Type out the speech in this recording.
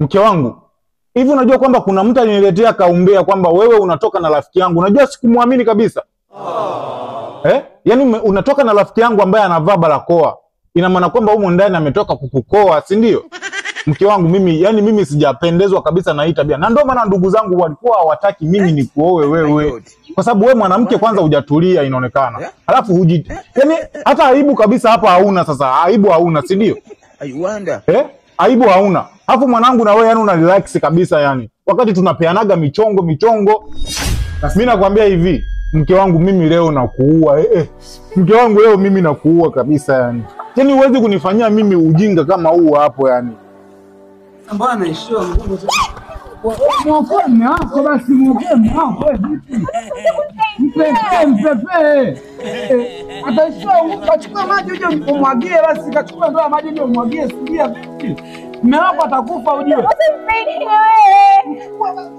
Mke wangu, hivi unajua kwamba kuna mtu aliniletea kaumbea kwamba wewe unatoka na rafiki yangu? Unajua sikumuamini kabisa. Yaani unatoka na rafiki yangu ambaye anavaa barakoa. Ina maana kwamba huko ndani ametoka kukukoa, si ndio? Mke wangu, mimi sijapendezwa kabisa na hii tabia. Na ndio maana ndugu zangu walikuwa hawataki mimi nikuoe wewe. Kwa sababu wewe mwanamke kwanza hujatulia inaonekana. Alafu yaani hata aibu kabisa hapa hauna sasa. Aibu hauna, si ndio? Aibu hauna. Alafu mwanangu na wewe yani una relax kabisa yani. Wakati tunapeanaga michongo. Mimi nakwambia hivi, mke wangu mimi leo nakuua. Mke wangu leo mimi nakuua kabisa yani. Yaani huwezi kunifanyia mimi ujinga kama huu hapo yani. Mbona naishiwa nguvu sasa? Mwokoe mume wako basi, mwokoe mume wako vipi? Mpepe. Ataishiwa nguvu, kachukua maji uje umwagie basi, kachukua ndoo ya maji uje umwagie, sikia vipi? Mume wako atakufa ujue. Usimsaidie wewe.